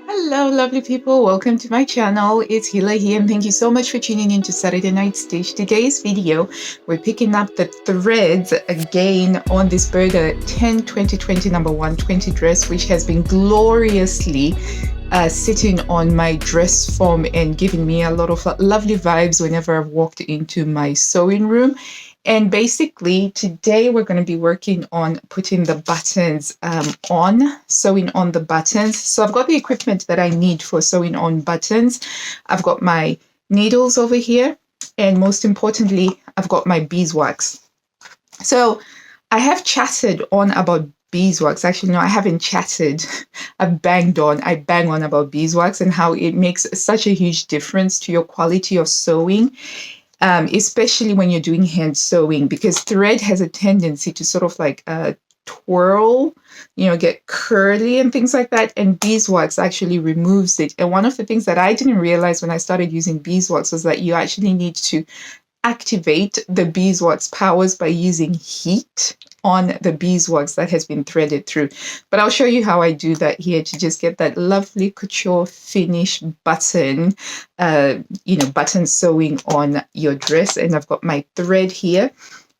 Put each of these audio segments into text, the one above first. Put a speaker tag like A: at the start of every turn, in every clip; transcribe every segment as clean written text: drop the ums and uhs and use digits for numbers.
A: Hello, lovely people. Welcome to my channel. It's Hila here, and thank you so much for tuning in to Saturday Night Stitch. Today's video, we're picking up the threads again on this Burda 10 2020 number 120 dress, which has been gloriously sitting on my dress form and giving me a lot of lovely vibes whenever I've walked into my sewing room. And basically, today we're going to be working on putting the buttons sewing on the buttons. So I've got the equipment that I need for sewing on buttons. I've got my needles over here, and most importantly, I've got my beeswax. So I have chatted on about beeswax. Actually, no, I haven't chatted. I bang on about beeswax and how it makes such a huge difference to your quality of sewing. Especially when you're doing hand sewing, because thread has a tendency to sort of like twirl, get curly and things like that. And beeswax actually removes it. And one of the things that I didn't realize when I started using beeswax was that you actually need to activate the beeswax powers by using heat on the beeswax that has been threaded through. But I'll show you how I do that here to just get that lovely couture finish button, button sewing on your dress. And I've got my thread here.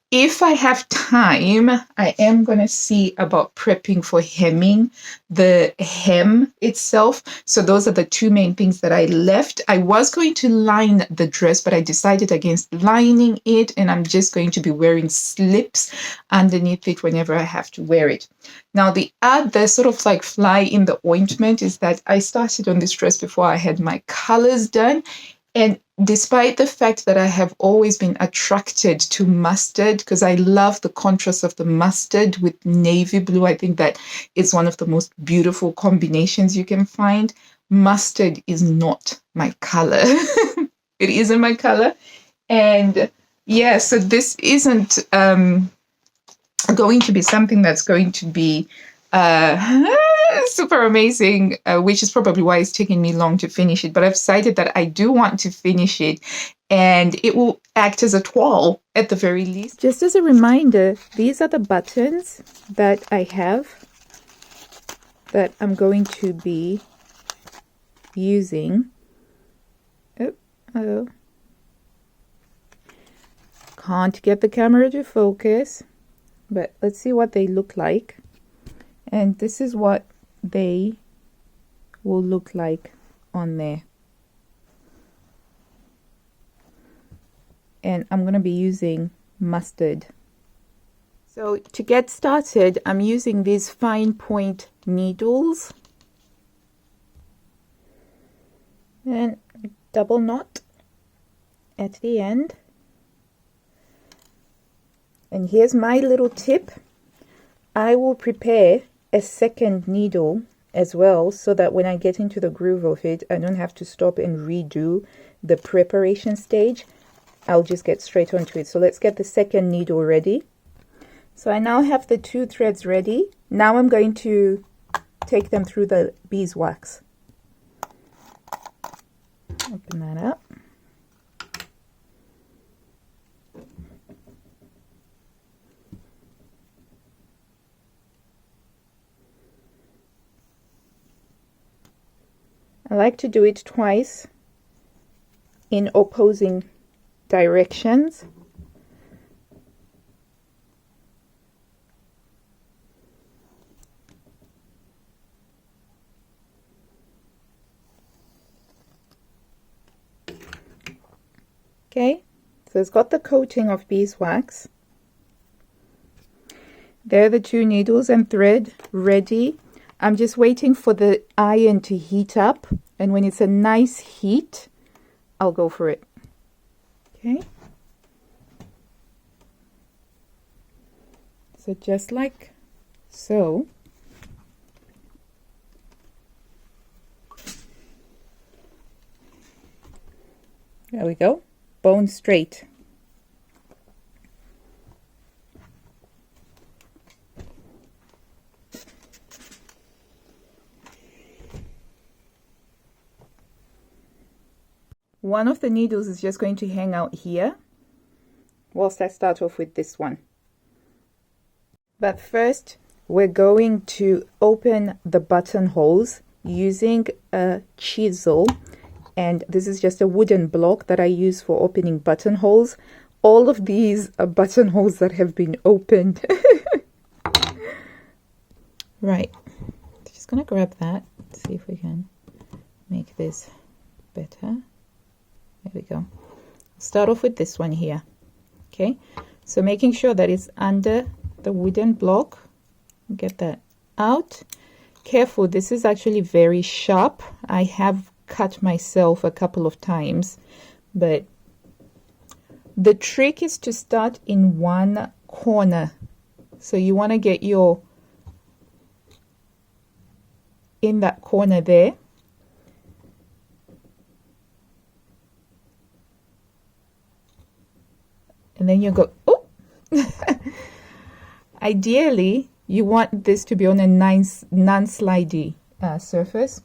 A: If I have time, I am going to see about prepping for hemming the hem itself. So those are the two main things that I left. I was going to line the dress, but I decided against lining it, and I'm just going to be wearing slips underneath it whenever I have to wear it. Now, the sort of like fly in the ointment is that I started on this dress before I had my colors done. And despite the fact that I have always been attracted to mustard, because I love the contrast of the mustard with navy blue, I think that it's one of the most beautiful combinations you can find. Mustard is not my color. It isn't my color. And yeah, so this isn't going to be something that's going to be super amazing, which is probably why it's taking me long to finish it. But I've decided that I do want to finish it, and it will act as a toile at the very least. Just as a reminder, these are the buttons that I have that I'm going to be using. Oh, can't get the camera to focus, but let's see what they look like. And this is what they will look like on there. And I'm going to be using mustard. So to get started, I'm using these fine point needles. And double knot at the end. And here's my little tip. I will prepare a second needle as well, so that when I get into the groove of it, I don't have to stop and redo the preparation stage. I'll just get straight onto it. So let's get the second needle ready. So I now have the two threads ready. Now I'm going to take them through the beeswax. Open that up. I like to do it twice in opposing directions. Okay, so it's got the coating of beeswax. There are the two needles and thread ready. I'm just waiting for the iron to heat up, and when it's a nice heat, I'll go for it. Okay. So just like so. There we go. Bone straight. One of the needles is just going to hang out here whilst I start off with this one. But first, we're going to open the buttonholes using a chisel, and this is just a wooden block that I use for opening buttonholes. All of these are buttonholes that have been opened. Right, just gonna grab that, see if we can make this better. There we go. Start off with this one here. Okay, so making sure that it's under the wooden block. Get that out. Careful, this is actually very sharp. I have cut myself a couple of times, but the trick is to start in one corner. So you want to get your in that corner there, and then you go, oh. Ideally you want this to be on a nice non-slidey surface,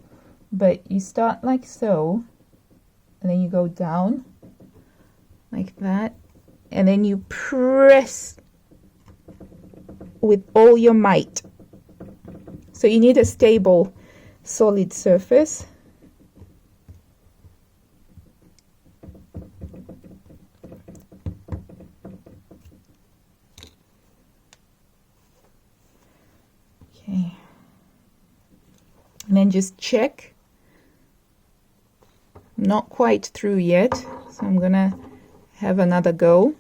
A: but you start like so, and then you go down like that, and then you press with all your might. So you need a stable, solid surface. Okay. And then just check. Not quite through yet, so I'm gonna have another go.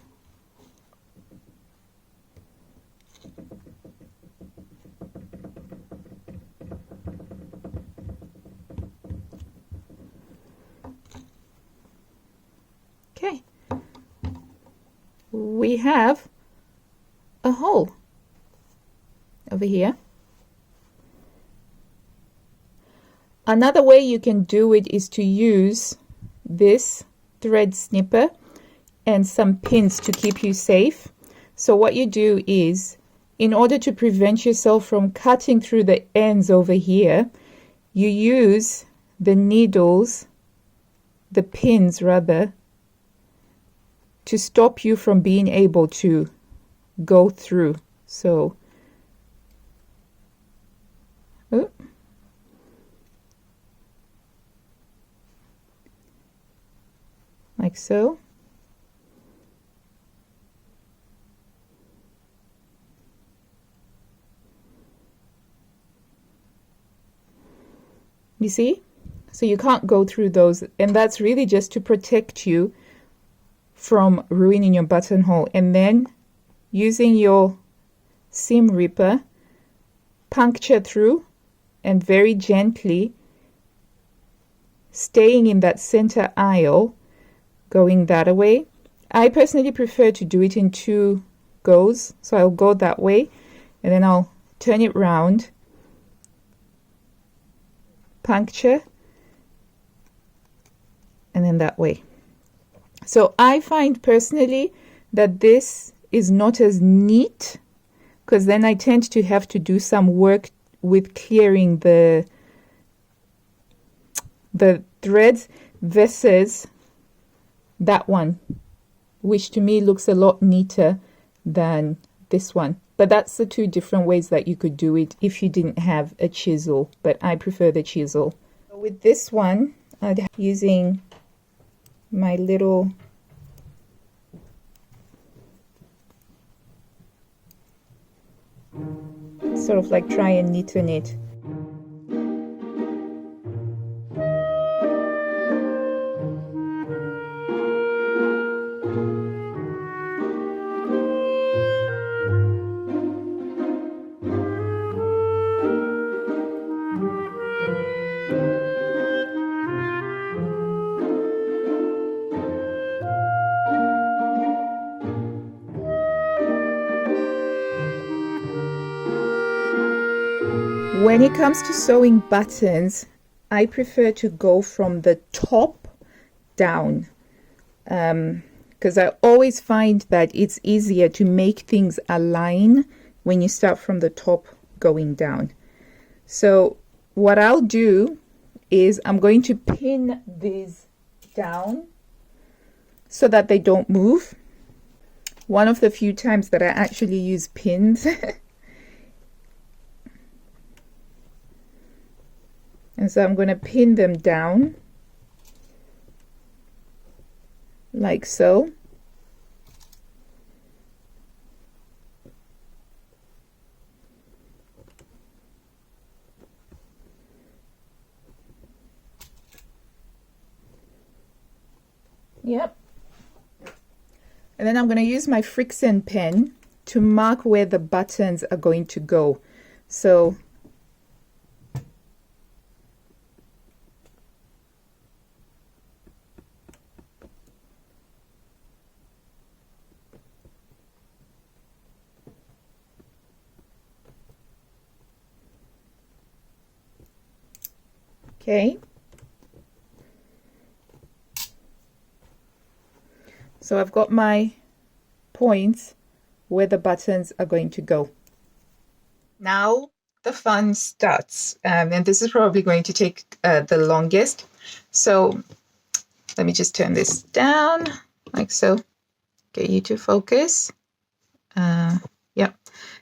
A: Okay, we have a hole over here. Another way you can do it is to use this thread snipper and some pins to keep you safe. So what you do is, in order to prevent yourself from cutting through the ends over here, you use the needles, the pins rather, to stop you from being able to go through. So, oh, like so. You see? So you can't go through those, and that's really just to protect you from ruining your buttonhole. And then using your seam ripper, puncture through and very gently staying in that center aisle, going that way. I personally prefer to do it in 2 goes, so I'll go that way and then I'll turn it round, puncture, and then that way. So I find personally that this is not as neat, because then I tend to have to do some work with clearing the threads versus that one, which to me looks a lot neater than this one. But that's the 2 different ways that you could do it if you didn't have a chisel, but I prefer the chisel. With this one, I'm using my little sort of like try and knit on it. When it comes to sewing buttons, I prefer to go from the top down, because I always find that it's easier to make things align when you start from the top going down. So what I'll do is I'm going to pin these down so that they don't move. One of the few times that I actually use pins. And so I'm going to pin them down like so. Yep. And then I'm going to use my Frixion pen to mark where the buttons are going to go. So okay. So I've got my points where the buttons are going to go. Now the fun starts, and this is probably going to take the longest. So let me just turn this down like so. Get you to focus. Yep.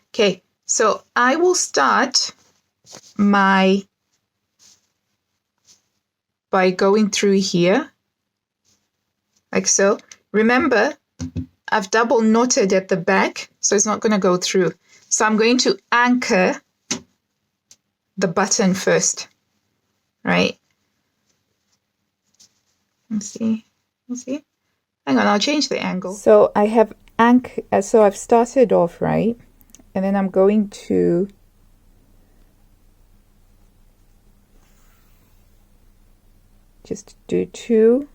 A: Okay, so I will start by going through here like so. Remember, I've double knotted at the back, so it's not going to go through. So I'm going to anchor the button first, right? Let's see. Hang on, I'll change the angle. So I have so I've started off, right? And then I'm going to just do 2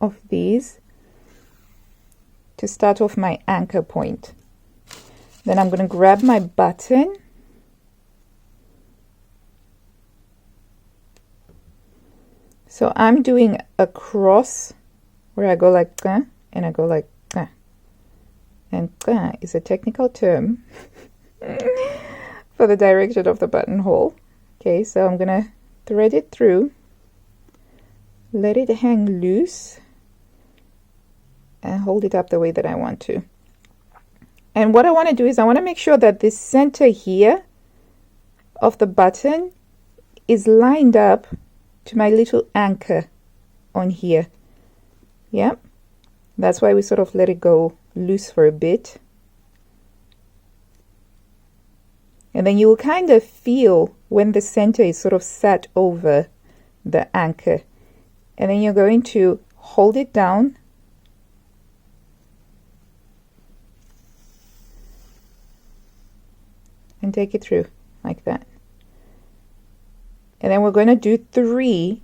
A: of these to start off my anchor point. Then I'm going to grab my button so I'm doing a cross where I go like that and I go like that, and that is a technical term for the direction of the buttonhole. Okay, so I'm gonna thread it through, let it hang loose, and hold it up the way that I want to. And what I want to do is I want to make sure that this center here of the button is lined up to my little anchor on here. Yeah, that's why we sort of let it go loose for a bit. And then you will kind of feel when the center is sort of sat over the anchor. And then you're going to hold it down and take it through like that. And then we're going to do 3.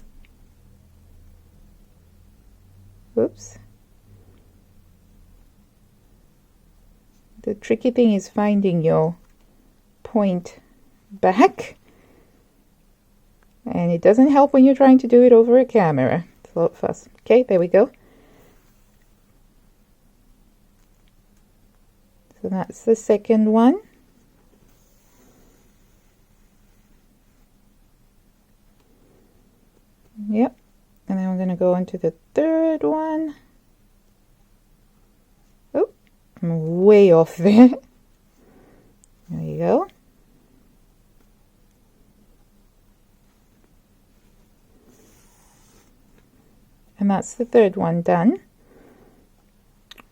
A: Oops. The tricky thing is finding your point back. And it doesn't help when you're trying to do it over a camera. It's a lot of fuss. Okay, there we go. So that's the second one. Yep, and then we're going to go into the third one. Oh, I'm way off there. There you go. And that's the third one done.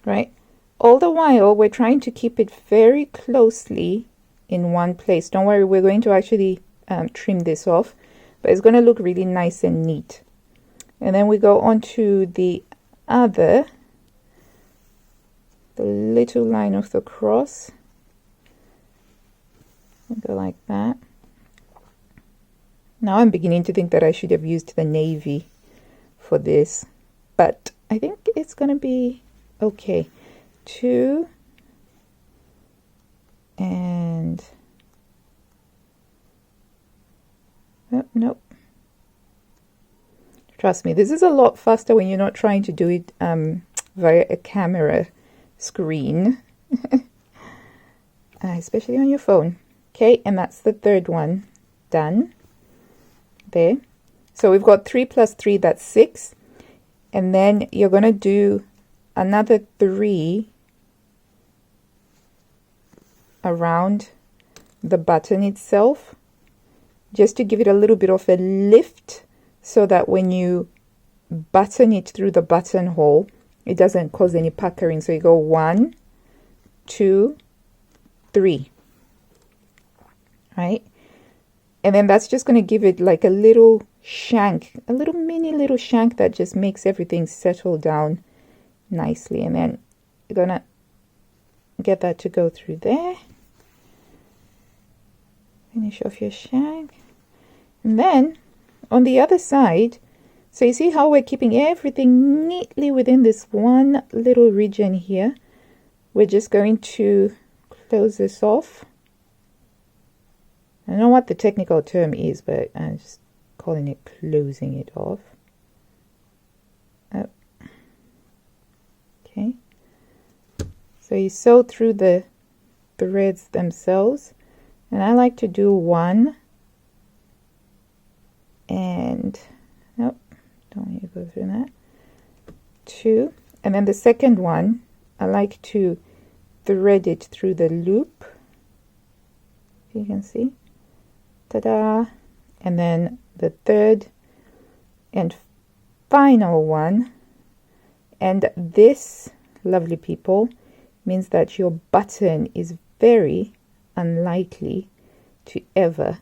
A: Right? All the while, we're trying to keep it very closely in one place. Don't worry, we're going to actually trim this off. But it's going to look really nice and neat. And then we go on to the other, the little line of the cross. And go like that. Now I'm beginning to think that I should have used the navy for this, but I think it's going to be okay. 2 and oh, nope. Trust me, this is a lot faster when you're not trying to do it via a camera screen, especially on your phone. Okay, and that's the third one done there. So we've got 3 plus 3, that's 6. And then you're going to do another 3 around the button itself, just to give it a little bit of a lift so that when you button it through the buttonhole, it doesn't cause any puckering. So you go 1, 2, 3, right? And then that's just going to give it like a little shank, a little mini little shank that just makes everything settle down nicely. And then you're going to get that to go through there. Finish off your shank. And then on the other side, so you see how we're keeping everything neatly within this one little region here. We're just going to close this off. I don't know what the technical term is, but I'm just calling it closing it off. Oh. Okay. So you sew through the threads themselves. And I like to do 1 and nope, don't need to go through that. 2, and then the second one I like to thread it through the loop. You can see, ta-da! And then the third and final one, and this, lovely people, means that your button is very unlikely to ever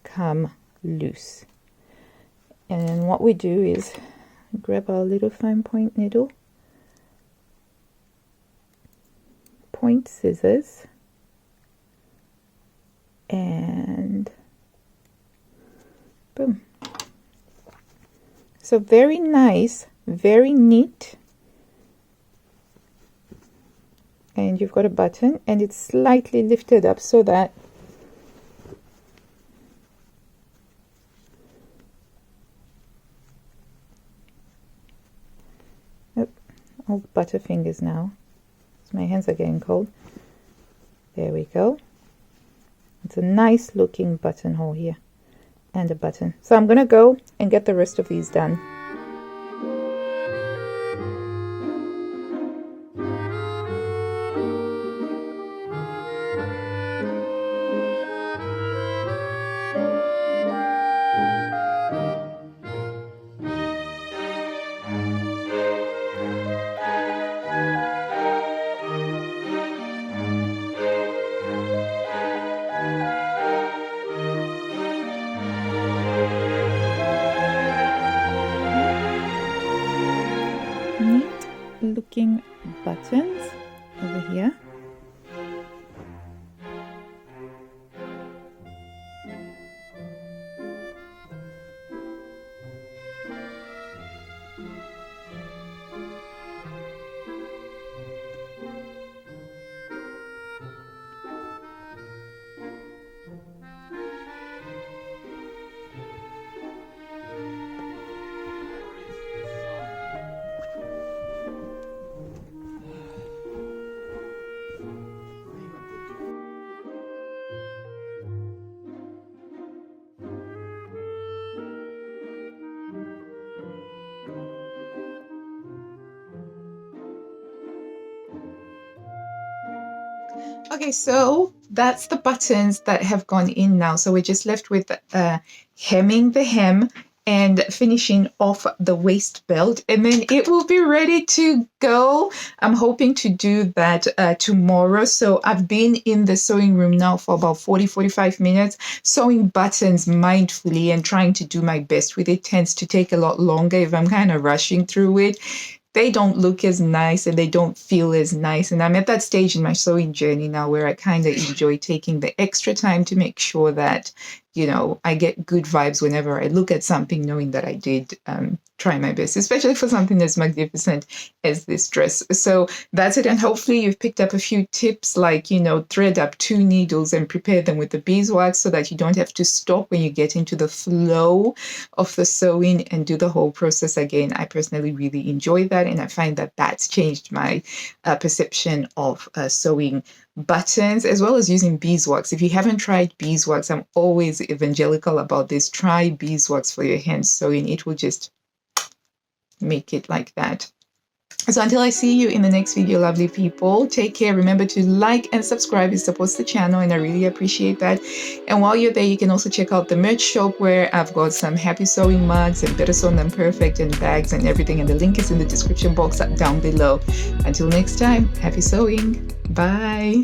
A: come loose. And then what we do is grab our little fine point needle, point scissors, and boom. So very nice, very neat. And you've got a button and it's slightly lifted up so that all butterfingers now. My hands are getting cold. There we go. It's a nice looking buttonhole here and a button. So I'm gonna go and get the rest of these done. Looking buttons over here. Okay, so that's the buttons that have gone in now. So we're just left with hemming the hem and finishing off the waist belt, and then it will be ready to go. I'm hoping to do that tomorrow. So I've been in the sewing room now for about 40-45 minutes, sewing buttons mindfully and trying to do my best with it. Tends to take a lot longer if I'm kind of rushing through it. They don't look as nice and they don't feel as nice. And I'm at that stage in my sewing journey now where I kind of enjoy taking the extra time to make sure that, you know, I get good vibes whenever I look at something, knowing that I did try my best, especially for something as magnificent as this dress. So that's it. And hopefully you've picked up a few tips, like, you know, thread up 2 needles and prepare them with the beeswax so that you don't have to stop when you get into the flow of the sewing and do the whole process again. I personally really enjoy that, and I find that that's changed my perception of sewing buttons, as well as using beeswax. If you haven't tried beeswax, I'm always evangelical about this. Try beeswax for your hand sewing. It will just make it like that. So until I see you in the next video, lovely people, take care. Remember to like and subscribe. It supports the channel and I really appreciate that. And while you're there, you can also check out the merch shop where I've got some happy sewing mugs and better sewn than perfect and bags and everything. And the link is in the description box down below. Until next time, happy sewing. Bye.